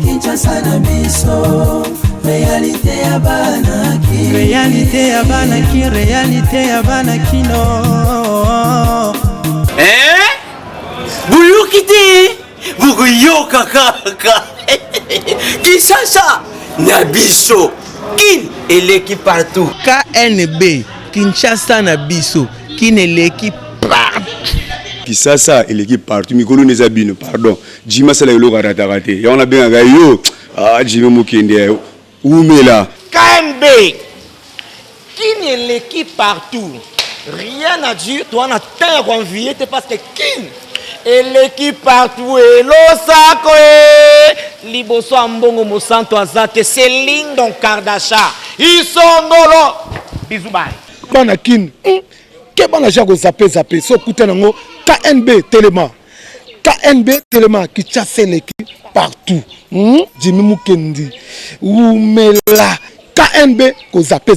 Kinshasa na biso. Réalité ya banaki. Réalité ya banaki. Réalité ya banaki no. Buyukite. Buguyoka kaka. Kinshasa na biso. Kin eleki partout. KNB Kinshasa na biso. Kin eleki partout. Kinshasa eleki partout. Mikolo nezabino pardon. Jima sala yolo karatarate. Ya on a bien yo. Ah Jima mukende. Oumela. KNB. Kin eleki partout. Rien à dire. Toi on a tant envié parce que Kin eleki partout et l'osako liboso ambongo mosanto azate Céline Don Kardasha isongolo bizubai bana kin ke bana jago zape so kutanango KNB Telema Kinshasa eleki partout Jimmy Mukendi Oumela KNB ko zape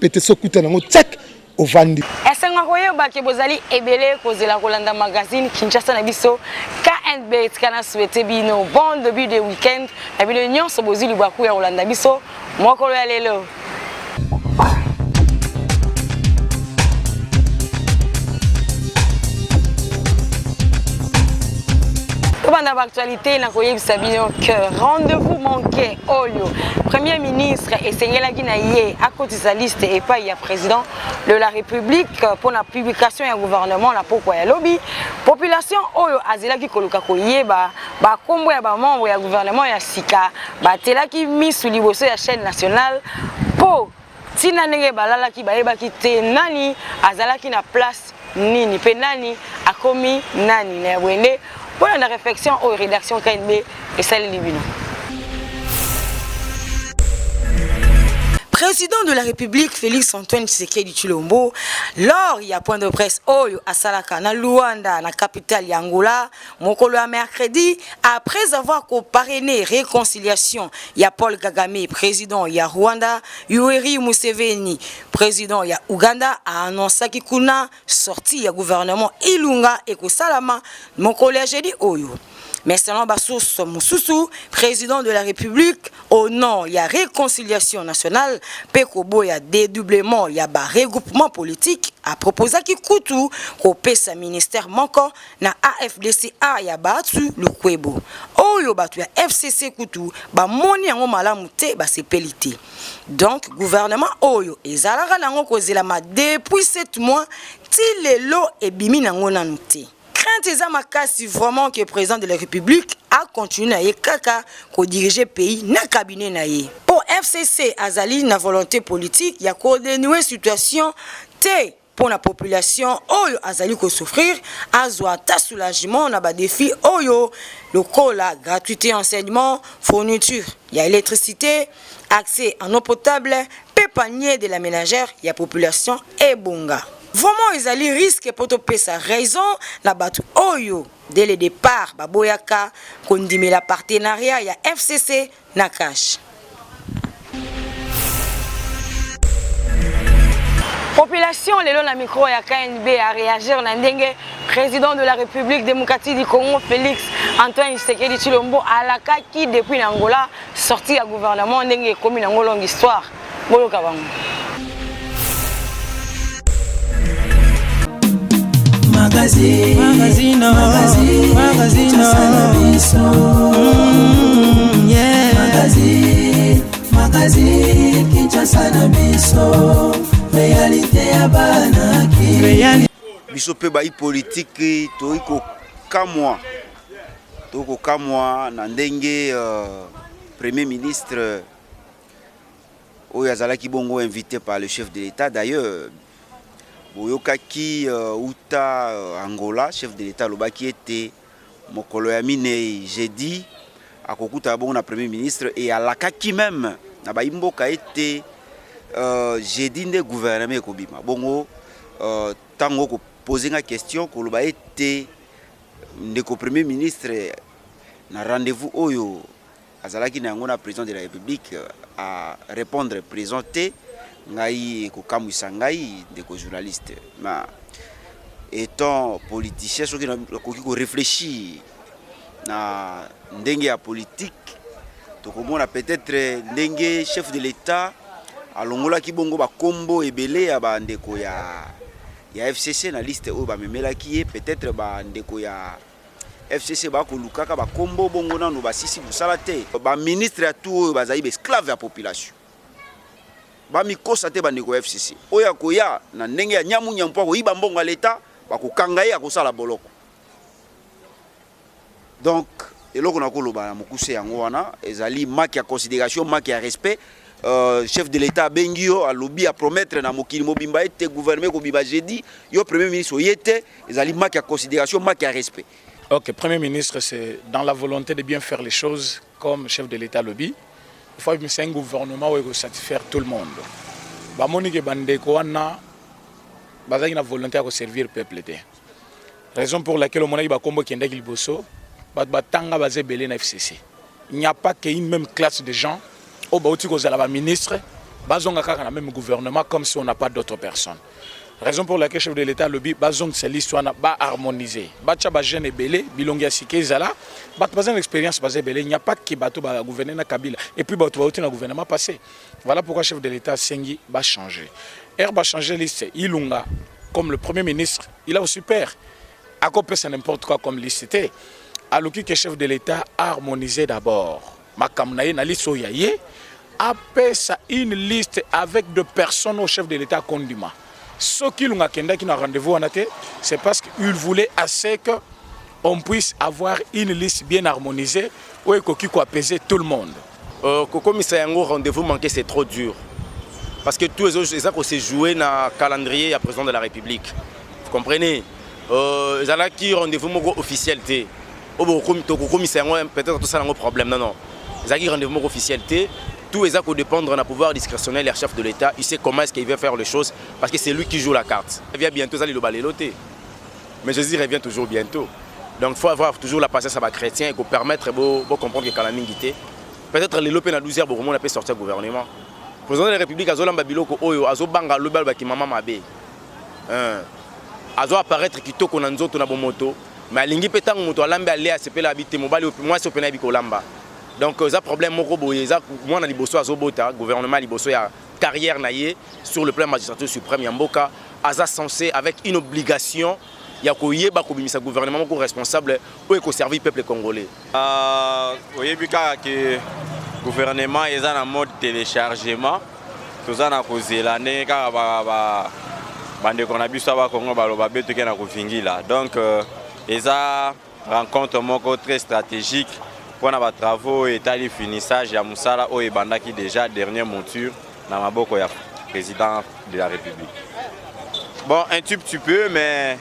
te so kutanango check ovandi esenga koyeba ke bozali ebele kozela kolanda magazine Kinshasa na biso KNB tkana souhaiter bino bon début de week-end na bino nyonso bozili baku ya kolanda biso mokolo ya lelo. Dans l'actualité, na koyebisa bino que rendez-vous manqué Oyo Premier ministre Esengela Guinaye à côté de sa liste et pas il y a président de la République pour la publication et gouvernement la pourquoi ya lobby population Oyo azela ki koluka koyeba ba kombo ya ba membre ya gouvernement ya sika ba tela ki misu liboso ya chaîne nationale po tina nenge balala ki bayeba ki te nani azala ki na place nini pe nani akomi nani na wende. Pour la réflexion aux rédactions KNB et celle Libino. Président de la République Félix Antoine Tshisekedi Tshilombo, lors il y a point de presse Oyo Asalaka na Luanda, na capitale Angola, mokolo ya mercredi, après avoir parrainé réconciliation, il y a Paul Kagame, président il y a Rwanda, Yoweri Museveni, président il y a Ouganda, a annoncé qu'il kuna sorti il y a gouvernement Ilunga et Kosalama, mokolo ya jeudi Oyo. Mais selon Bassous Moussoussou, président de la République, au nom, il y a réconciliation nationale, Pekobo, il y a dédoublement, il y a regroupement politique, a proposé qu'il coûte au PESA ministère manquant, na AFDCA, il y a battu le Kwebo. Oyo batu ya FCC Koutou, ba moni yango malamu te ba sepelité. Donc gouvernement Oyo ezalaka nango kozelama depuis 7 mois ti lelo ebimi nango nanu te. Crainte makasi vraiment que le président de la République a continué à kaka ko diriger pays na cabinet na ye. Pour FCC azali na volonté politique, il y a coordonner situation te pour la population oyo azali ko souffrir azwa ta soulagement na ba défi oyo lokola gratuité enseignement, fourniture, il y a électricité, accès en eau potable, pépanier de la ménagère, il y a population et bonga. Vraiment, ils allaient risquer pour te payer sa raison, la batu Oyo, dès le départ, Baboyaka, Kondime la partenariat, il y a FCC, Nakash. Population, le micro ya KNB a réagi en Ndenge, président de la République démocratique du Congo, Félix Antoine Tshisekedi Tshilombo, à la qui depuis l'Angola, sorti à gouvernement Ndenge, comme une longue histoire. Bolo Kabango. Magazine Kinshasa na biso. Réalité ya banaki. Biso pe ba politique toiko kamwa na ndenge premier ministre oyo azalaki bongo invité par le chef de l'État d'ailleurs. Boyokaki uta Angola, chef de l'État lobaki était mokolo ya mine jeudi akokuta bongo na premier ministre et alakaki même na baimboka était jeudi nde gouvernement ekobima bongo tango ko poser une question ko loba était ndeko premier ministre na rendez-vous oyo azalaki na yango na président de la République à répondre présenté ngai kokamwisa ngai ndeko journaliste ma étant politicien soki nakoki réfléchir na ndenge ya politique tokomona peut-être ndenge chef de l'État alongolaki bongo bakombo ebele ya bandeko ya FCC na liste oyo bamemelaki ye peut-être bandeko ya FCC bakolukaka bakombo bongo nano basisi busala te baministre ya tout oyo bazali esclave ya population bamikosa te bandeko ya FCC oyo akoya na ndenge ya nyamunya mpo akoyiba mbongo ya l'État bakokanga ye akosala boloko. Donc eloko nakoloba na mokuse yango wana ezali marque ya considération, marque ya respect. Chef de l'État Bengio a lobby à promettre na mokili mobimba ete gouvernement ko biba jeudi yo premier ministre oyete ezali marque ya considération, marque ya respect. OK, premier ministre, c'est dans la volonté de bien faire les choses comme chef de l'État lobby. Il faut que c'est un gouvernement où il faut satisfaire tout le monde. Ba monique bandeko wana bazaki na volonté de servir peuple té. Raison pour laquelle on a ba kombo kende liboso ba tanga bazé belé na FCC. Il n'y a pas qu'une même classe de gens au bauti ko zala ba ministre bazonga kaka na même gouvernement comme si on n'a pas d'autres personnes. Raison pour laquelle chef de l'État lobby bazong c'est l'histoire ba harmoniser. Ba tcha ba jeune belé bilongia sike zala ba bazan expérience basé belé, il n'y a pas que bato ba gouverner na Kabila et puis bato ba na gouvernement passé. Voilà pourquoi chef de l'État Sengi va changer. Va changer liste Ilunga comme le premier ministre, il a aussi super. À quoi peut c'est n'importe quoi comme liste. Alors que chef de l'État a harmonisé d'abord. Makamnaye na liste oyaye appelle ça une liste avec de personnes au chef de l'État condiment. Ce qui l'on a qui n'a rendez-vous en athée, c'est parce qu'il voulait assez qu'on puisse avoir une liste bien harmonisée où il faut apaiser tout le monde. Comme ça un rendez-vous manqué, c'est trop dur. Parce que tous les autres, c'est ça qu'on s'est joué dans le calendrier à président de la République. Vous comprenez? Il y a qui rendez-vous officiel. Peut-être tout ça un problème. Non, non. Il y a qui rendez-vous officiel. Tout les actes dépendre d'un pouvoir discrétionnel, le chef de l'État, il sait comment est-ce qu'il veut faire les choses parce que c'est lui qui joue la carte. Il revient bientôt, ça le baloté. Mais Jésus revient toujours bientôt. Donc il faut avoir toujours la patience à les chrétiens et permettre de comprendre que quand la mingité, peut-être les lopés dans 12 heures, on peut sortir du gouvernement. Le président de la République a zolamba biloko oyo azo banga lobal ba ki mama mabe. Azo apparaître kitoko na nzoto na bomoto, mais alingi petang moto alambe aller à sepela habiter mobali moi so pena biko lamba. Donc ça problème moko boye ça moi na liboso azobota gouvernement liboso ya carrière naie sur le plan magistrature suprême ya mboka aza censé avec une obligation ya koyeba ko bimisa gouvernement moko responsable pour ko servir peuple congolais. Oyebika que gouvernement est en mode téléchargement tout ça na kozélane ka ba bande qu'on a biso ba Congo ba loba beto ke na kofingila. Donc eza rencontre moko très stratégique pour les travaux et les finissage ya musala o ebandaki déjà dernière monture dans maboko ya président de la République. Bon, un tout petit peu, mais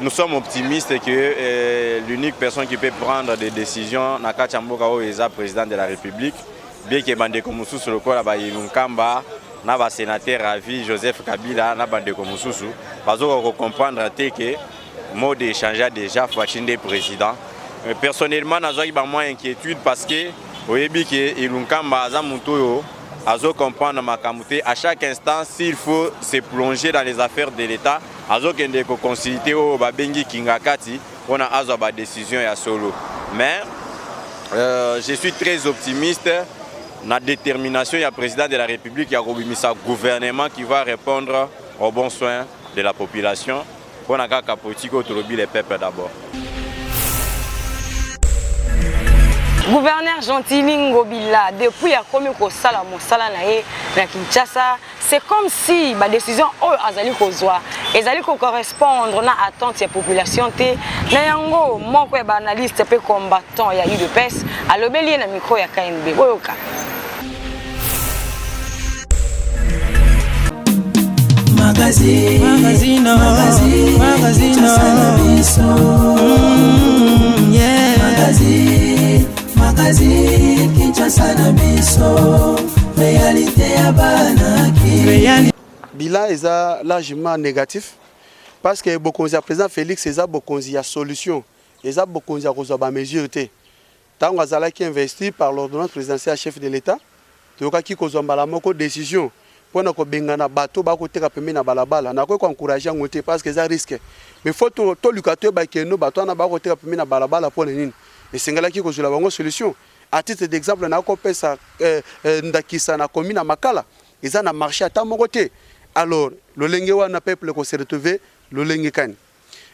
nous sommes optimistes que l'unique personne qui peut prendre des décisions na Kachamboka o eza président de la République, bien que bandeko mususu lokola ba Yinunkamba na ba sénateur Ravi Joseph Kabila na bandeko mususu bazoko comprendre que mode échange déjà Fachinde président. Personnellement, j'ai moins inquiétude parce que Yinunkamba azo comprendre ma kamute à chaque instant s'il faut se plonger dans les affaires de l'État, azo kende ko consulter o babengi kingakati on a azo ba décision ya solo. Mais je suis très optimiste na détermination ya président de la République ya kobimisa gouvernement qui va répondre aux bons soins de la population. On a kaka politique autorobi les peuples d'abord. Gouverneur Gentili Ngobila, depuis a commis au sala mosala na Kinshasa, c'est comme si la décision azali kozwa ezali ko correspondre na attente ya population te na yango moko ya analyste pe combattant ya UDPS alobeli na micro ya KNB boyoka. Magazine Kinshasa na biso réalité ya banaki. Bilan est largement négatif parce que bokonzi ya président Félix eza bokonzi ya solution eza bokonzi ya kozwa ba mesure te tango azalaki investi par l'ordonnance présidentielle chef de l'État toyokaki kozwa mbala moko décision pona ko bengana bato ba ko teka pembe na balabala na ko encourager ngote parce que ça risque mais faut to lukato ba keno bato na ba ko teka pembe na balabala pona nini et singala ki ko jula bango solution à titre d'exemple na ko pesa ndakisa na commune Makala ils na marché à tamogote alors le lenge wana peuple ko se retrouver le lenge kan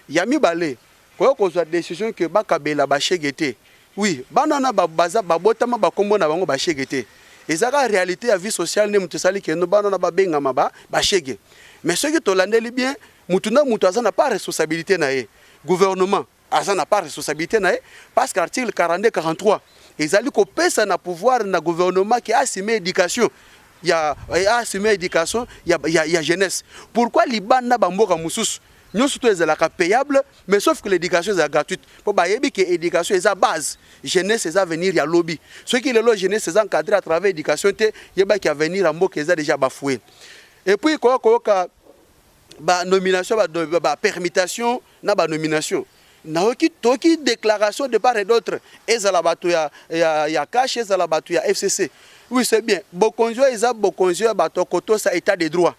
yami balé ko ko zo décision que ba kabela ba chegete oui banana ba baza ba botama ba kombo na bango ba chegete ezaka réalité ya vie sociale ne mutu sali keno banana ba benga maba ba chege mais ce que to landeli bien mutu na mutu azana pas responsabilité na ye gouvernement azana pas responsabilité na ye parce que article 42 43 ezali ko pesa na pouvoir na gouvernement qui a assumé éducation il y a assumé éducation il y a jeunesse pourquoi libana ba mboka mususu nous surtout ezalaka payable mais sauf que l'éducation est gratuite pour ba yebi que éducation est à base jeunesse est à venir ya lobby ce qui est le jeunesse est encadré à travers éducation te yeba qui à venir en mboka est déjà bafoué et puis ko ba nomination ba permutation na ba nomination na toki déclaration de part et d'autre ezala batu ya cash ezala batu ya FCC oui c'est bien bokonjo eza bokonjo bato koto sa état de droit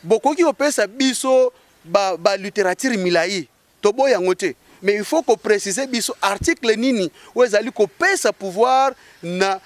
bokoki opesa biso ba littérature milai tobo yangote mais il faut qu'on précise biso article nini où ezali ko pesa pouvoir na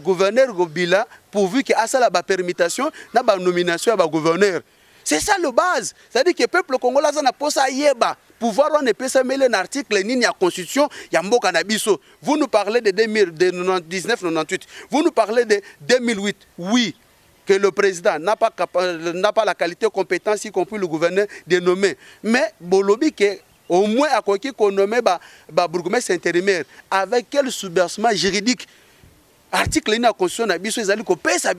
gouverneur Gobila pourvu que asala ba permutation na ba nomination ba gouverneur. C'est ça le base. C'est-à-dire que le peuple congolais a posa yeba pouvoir on ne peut se mêler un article ni la constitution ya mboka na biso. Vous nous parlez de 1998, vous nous parlez de 2008. Oui, que le président n'a pas la qualité compétence y compris le gouverneur de nommer. Mais bolobi que au moins à quoi qu'on nomme ba bourgmestre intérimaire avec quel soubassement juridique article na constitution na biso ezali ko pesa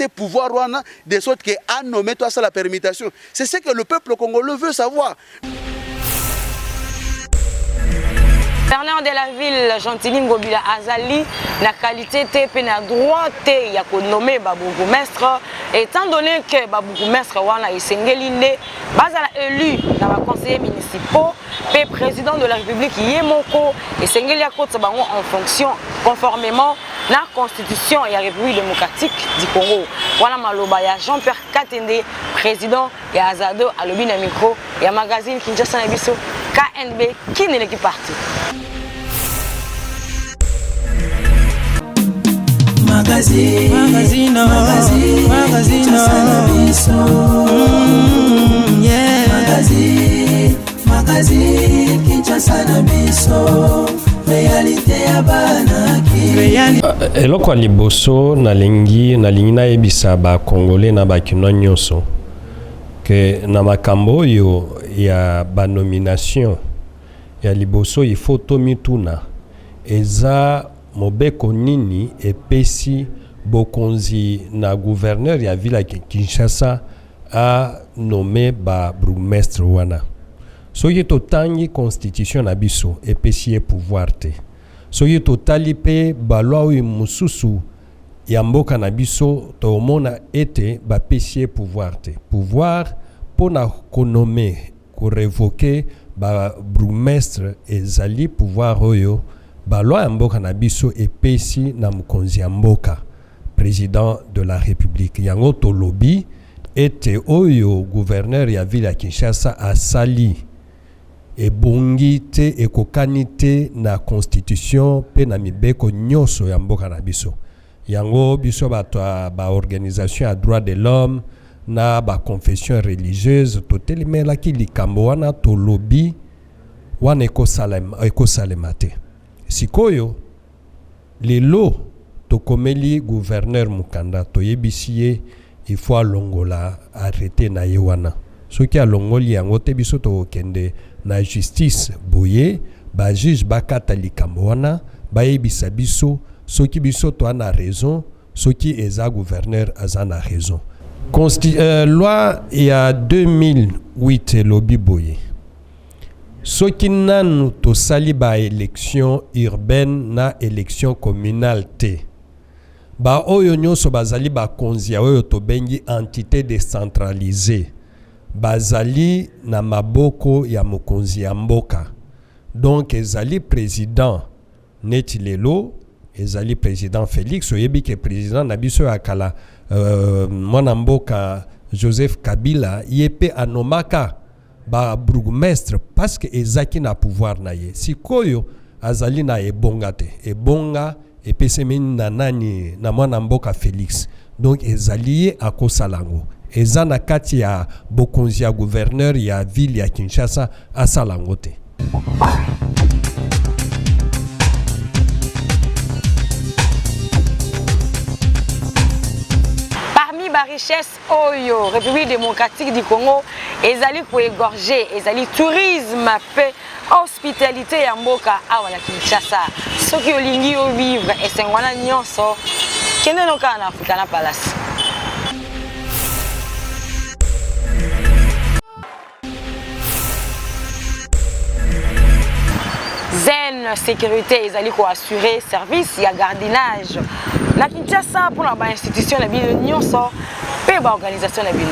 pouvoir wana de sorte que a nommé toi ça la permutation. C'est ce que le peuple congolais veut savoir. Gouverneur de la ville Gentilly Ngobila azali na qualité te pe na droit te ya ko nommer ba bourgmestre étant donné que ba bourgmestre wana esengeli nde bazala élu na ba conseillers municipaux pe président de la République yemoko esengeli akotsa bango en fonction conformément la constitution et la République démocratique du Congo. Voilà maloba ya Jean-Pierre Katende, président et Azado à l'obin na micro et à magazine Kinshasa na biso KNB qui n'est l'équipe parti. Magazine Kinshasa na biso réalité ya banaki eloko ya liboso nalingi nayebisa bakongole na bakino nyonso ke na makambo oyo ya banomination ya liboso il faut tomituna eza mobeko nini epesi bokonzi na gouverneur ya ville ya Kinshasa a nommé ba bourgmestre wana soki totangi constitution na biso epesi pouvoir te soki totali pe balwa oyo mususu ya mboka na biso tomona ete bapesi pouvoir te pouvoir pona konome ko révoquer ba bourgmestre ezali pouvoir oyo balwa ya mboka na biso epesi na mokonzi ya mboka président de la République yango tolobi ete oyo gouverneur ya ville ya Kinshasa asali ebongi te ekokani te na constitution pe na mibeko nyonso ya mboka na biso yango biso bato ba organisation ya droit de l'homme na ba confession religieuse totelemelaki likambo wana tolobi wana ekosalema te sikoyo lelo tokomeli gouverneur Mukanda toyebisi ye il faut alongola arrêter na ye wana soki alongoli yango te biso tokende na justice boye ba juge bakata likambo wana bayebisa biso soki biso to ana raison soki eza gouverneur azana raison loi ya 2008 lobi boye soki nanu tosali ba élection urbaine na élection communale te ba oyo nyonso bazali bakonzi oyo tobengi entité décentralisée bazali na maboko ya mokonzi ya mboka donc ezali président neti lelo ezali président Félix oyebi ke président na biso akala mwana mboka Joseph Kabila yepe anomaka ba bourgmestre parce que ezaki na pouvoir na ye sikoyo azali na ebonga te ebonga epesemeni na nani na mwana mboka Félix donc ezali ye akosalango eza na kati ya bokonzi ya gouverneur ya ville ya Kinshasa asalango te. Parmi la richesse Oyo, République démocratique du Congo, ezali pour égorger, ezali tourisme, hospitalité ya mboka awa na Kinshasa. Soki olingi o vivre et sengwana nyonso, kende no kana Afrika na palace. Zen sécurité ezali ko assurer service ya gardinage. La Kinshasa pour la institution la bino nyonso pe ba organisation la bino.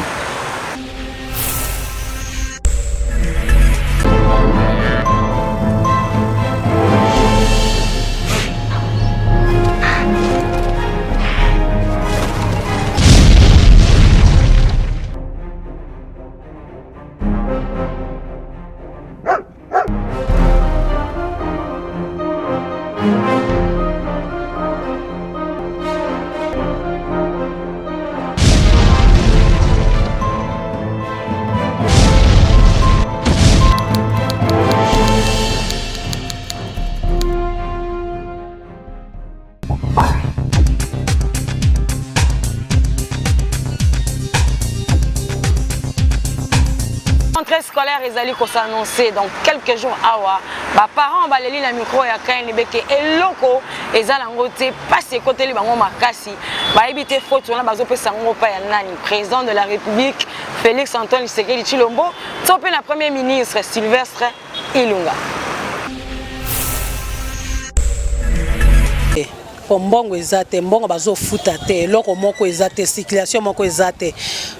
Rentrée scolaire ezali ko s'annoncer dans quelques jours awa ba parents baleli na micro ya kaine beke eloko ezala ngote passe côté li bango makasi ba ebité photo na bazo pesa ngo pa ya nani président de la République Félix Antoine Tshisekedi Tshilombo topé na premier ministre Sylvestre Ilunga. Mbongo ezate mbongo bazo futa te loko moko ezate circulation moko ezate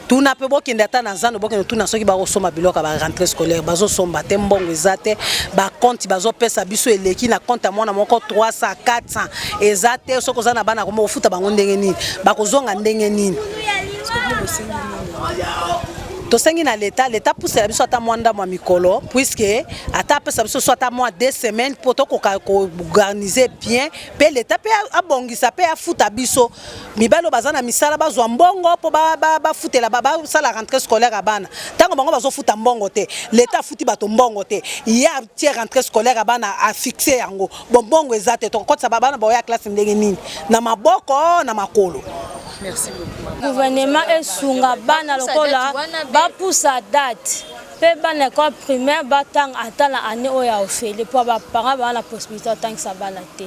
tuna pe bokende ata na zando bokende tuna soki ba kosoma biloko ba rentrée scolaire bazo somba te mbongo ezate ba compte bazo pesa biso eleki na compte mwana moko 300 400 ezate soko zana bana ko futa bango ndenge nini bakozonga ndenge nini tosengi na l'état pousse la biso ata mwanda mwa mikolo puisque ata pesa biso soit ata mwa 2 semaines pour to ko organiser bien pe l'état pe abongisa pe afuta biso mibalo bazana misala bazwa mbongo po ba futela ba sala rentrée scolaire abana tango bango bazo futa mbongo te l'état futi bato mbongo te ya tie rentrée scolaire abana a fixer yango mbongo ezate to kotsa babana ba ya classe ndenge nini na maboko na makolo. Merci beaucoup. Gouvernement est sunga bana lokola ba poussa date pe bana école primaire batang atala année oya ofele pour ba parents ba la possibilité tant que ça bana te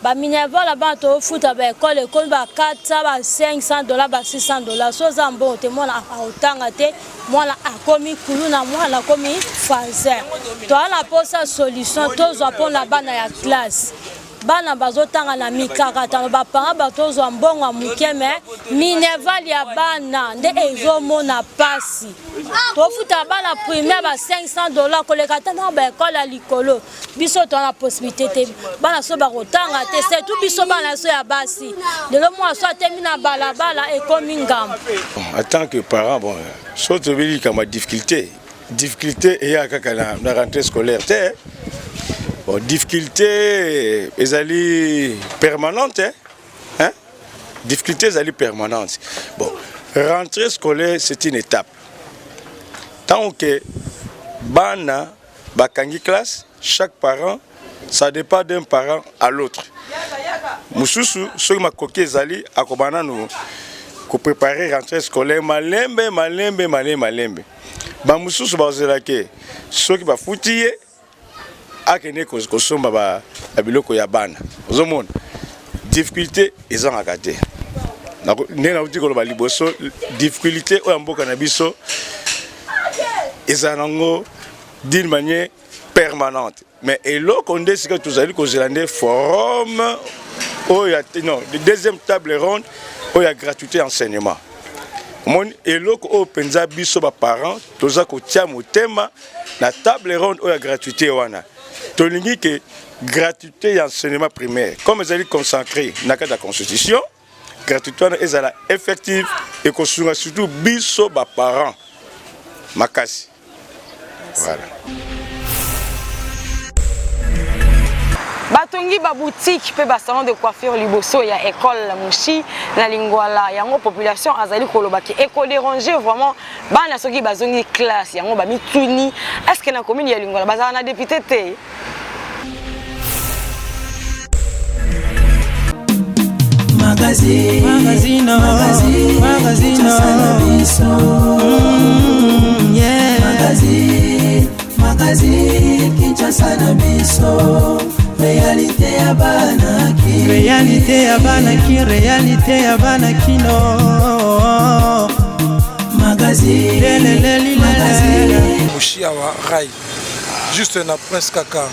ba minerva la ba to futa ba école ba 400 ba $500 ba $600 so zambo te mona autanga te mona akomi kuluna mona akomi français to ala posa solution to zo pon la bana ya classe bana bazotanga na mikakata ba parents batozo mbongo muke me minerval ya bana nde ezomona pasi to futa bana primaire ba $500 kolekata na ba école à likolo biso to na possibilité te bana so ba kotanga te c'est tout biso bana so ya basi de le mois so termina balabala et comme ngam. En tant que parent bon so to bili kama difficulté et ya kaka na rentrée scolaire te. Bon, difficulté, elles permanente, hein? Difficulté, elles permanente. Bon, rentrée scolaire, c'est une étape. Tant que bana, bakangi classe, chaque parent, ça dépend d'un parent à l'autre. Moussousou, ceux qui m'a coqué zali, à Kobana nous, pour préparer rentrée scolaire, malembe. Ba moussousou bazelake, ceux qui m'a foutillé. Akene kosomba ba biloko ya bana ozomona difficulté ezanga kate nena uti ko ba liboso difficulté o mboka na biso ezanango d'une manière permanente mais eloko ndesika tozali ko zelande forum o ya non de deuxième table ronde o ya gratuité enseignement mon eloko o penza biso ba parents toza ko tia motema na table ronde o ya gratuité wana tolingi que gratuité et enseignement primaire comme ils allaient consacrer dans la constitution gratuité ezala effective et kosunga surtout biso ba parents makasi. Voilà. Batongi ba boutique pe ba salon de coiffure liboso ya école la Mushi na lingwala yango population azali koloba ki éco déranger vraiment bana soki bazongi classe yango ba mituni est-ce que na commune ya lingwala bazala na député te Magazine Kinshasa na biso réalité ya bana ki réalité ya bana kino magazine Mushi awa rai juste na Prince Kaka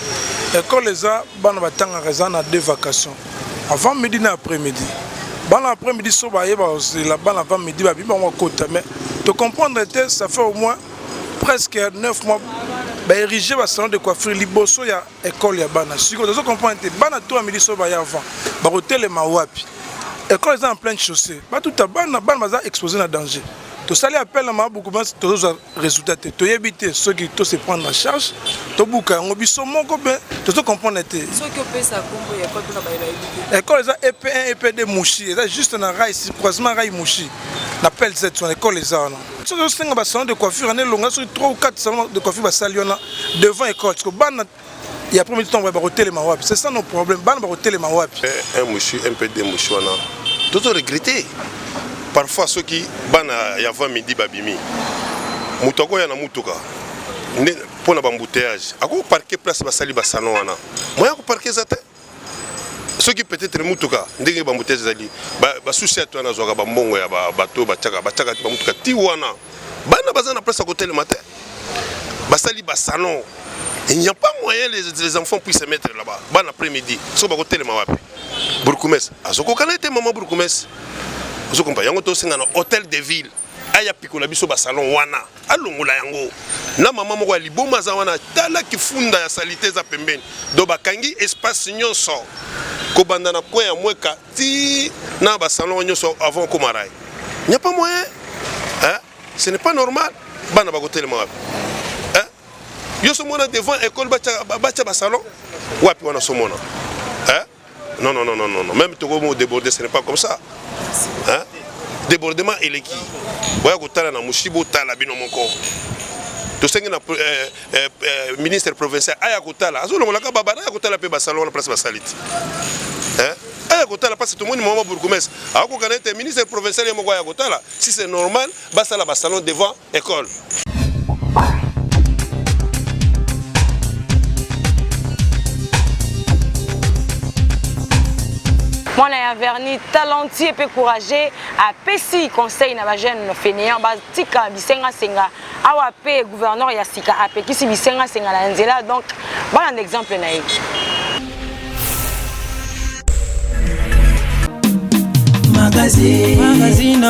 école les a bana batanga raison na deux vacations avant midi na après-midi bana après-midi so ba yeba la bana avant midi ba bima kota mais te comprendre ça fait au moins presque 9 mois ba érigé ba salon de coiffure liboso ya école ya bana siko dozo comprendre bana to midi so ba ya avant ba hôtel ma wapi école est en pleine chaussée ba tout bana baza exposé na danger to sali appel na beaucoup mais to résultat to yebité ceux qui to se prendre en charge to buka ngo biso moko ben to comprendre té ceux qui pesa kombo ya école na ba yebité école est EP1 EP2 Mushi c'est juste na rail croisement rail Mushi l'appel cette son école les a non so to senga ba salon de coiffure en longa sur 3 ou 4 salons de coiffure ba saliona devant école parce que bana il y a premier temps ba hôtel ma wapi c'est ça nos problèmes bana ba hôtel ma wapi un Mushi MP2 Mushi wana to regretter. Parfois ceux qui bana ya 20 midi babimi mutoko ya na mutuka pour na embouteillage ako parquer place basali ba salon wana moya ko parquer zate ceux qui peut-être mutuka ndenge ba embouteillage zali ba souci à toi na zoka ba mbongo ya ba bateau ba chaka ba mutuka ti wana bana bazana place à côté le matin basali ba salon il n'y a pas moyen les enfants puissent se mettre là-bas ban après-midi so ba côté le mawapi Bourkoumès azoko kana été maman Bourkoumès vous comprenez, yango to singa na hôtel de ville aya pikola biso ba salon wana alongola yango na mama moko liboma za wana tala kifunda ya salité za pembeni do bakangi espace nyonso ko banda na coin ya mweka ti na ba salon nyonso avant ko marai n'y a pas moyen hein ce n'est pas normal bana ba hôtel ma hein yo so mona devant école bacha ba salon wapi wana so mona hein non même to go déborder ce n'est pas comme ça. Hein? Débordement et l'équipe. Voyez que tu as un mouchibo, tu as la binomoko. Tu sais que le ministre provincial a Yakutala. Azul, on a Kababa, Yakutala, Peba Salon, la place Basaliti. Ayakutala, parce que tout le monde est moment pour commencer. Alors qu'on connaît le ministre provincial et Yakutala. Si c'est normal, Basala Basalon devant l'école. Moi, je suis verni talentueux et courageux à Pessi conseil na ba jeune fainéant ba tika bisenga senga awa pe gouverneur ya sika a pekisi bisenga senga la nzela donc voilà un exemple na yiki magazine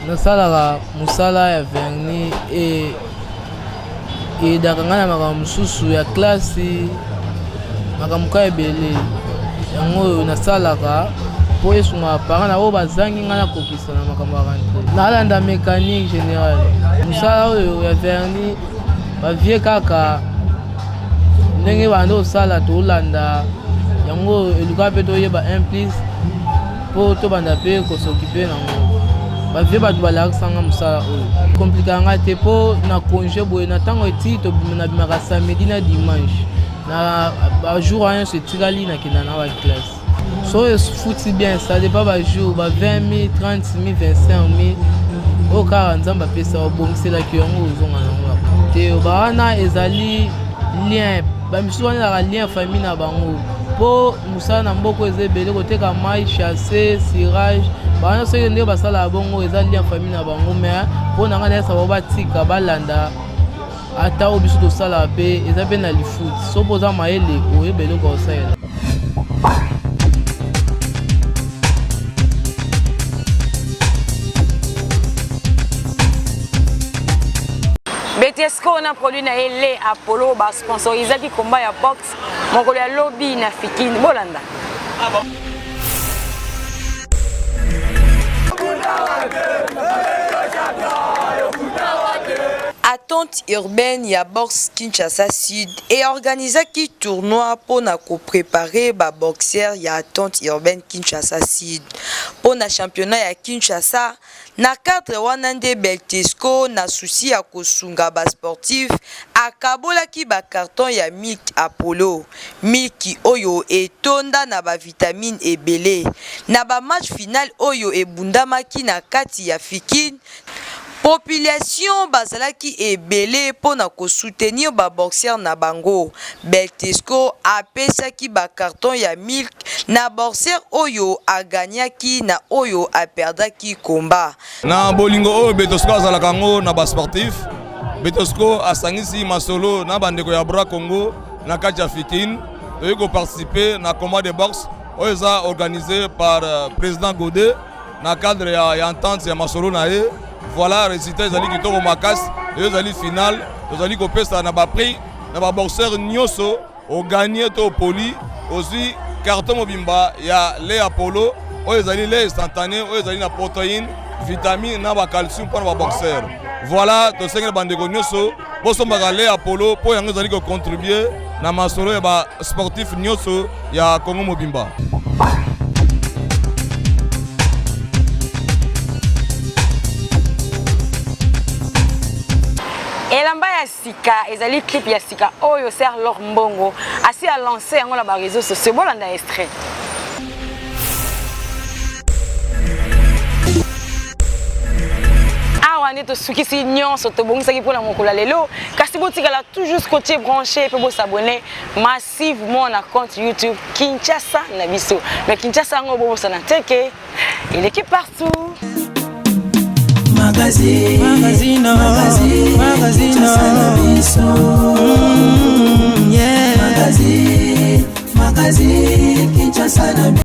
nasalaka mosala ya verni edakanga na makambo mosusu ya klasi makambo ka ebele yango oyo nasalaka mpo esunga parent na oyo bazangi nga nakokisa na makambo ya rentre nalanda mécanique général mosala oyo ya verni bavie kaka ndenge banda osala tolanda yango eluka mpe toyeba implice mpo tobanda mpe kosokipe nango bavie bato balakisanga mosala oyo komplikanga te mpo na congé boye na ntango eti nabimaka samedi na dimanche na bajour nyonso etikali nakenda na baklasse so efuti bien ça depa bajour ba 20 000 30 000 25 000 oyo kaka nzambe apesa obongiselaki yango ozonga nango te bawana ezali lien bamisusu wana ezalaka lien famille na bango mpo mosala na mboka eza ebele koteka mai chasse cirage bana soki ndenge basala bongo eza lien famille na bango mais mpo na nga nayesa bao batika balanda ata oyo biso tosala mpe eza mpe na lifuti so mpo oza mayele oyeba eloko osalela BT Beltesco na produit na ele Apollo ba sponsorisé qui combat ya box mokolo ya lobby na fikini bolanda. Attente urbaine ya box Kinshasa Sud et organisé qui tournoi pour na préparer ba boxer ya attente urbaine Kinshasa Sud pour na championnat ya Kinshasa na cadre wanande Beltesco na souci ya kosunga ba sportif akabola ki ba carton ya Milk Apollo Milk oyo etonda na ba vitamine ebele na ba match final oyo ebundamaki na kati ya Fikine. Population bazalaki ebele pona ko soutenir ba boxer na bango. Beltesco apesaki ba carton ya Milk na boxer oyo aganyaki na oyo aperdaki combat. Na bolingo oyo Beltesco azalaka ngo na ba sportif. Beltesco asangisi masolo na bandeko ya Bra Congo na kati ya Fikine. Oyo ko participer na combat de boxe oyo za organisé par président Godet na cadre ya entente ya masolo na ye. Voilà, résultat ils allaient qui tombent au Macas, ils allaient final, ils allaient couper ça n'a pas pris, n'a pas boxeur Nyoso, au gagné au poli, aussi carton mobimba, il y a les Apollo, ils allaient les instantanés, ils allaient la protéine, vitamine, n'a pas calcium pour les boxeurs. Voilà, tous ces bandes de Nyoso, pour son les Apollo, pour qu'ils allaient contribuer, na masolo et ba sportif Nyoso, il y a Congo mobimba. Elamba ya sika ezali clip ya sika oyo ser leur mbongo asi a lancé yango na ba réseaux sociaux bolanda extrait. Awa nde to sukisi nyonso to bongisaki pona mokolo lelo kasi botikala toujours côté branché pe bo s'abonner massivement na compte YouTube Kinshasa na biso. Mais Kinshasa ngo bo sana teke il est partout. Magazine, magazine, yeah. Magazine.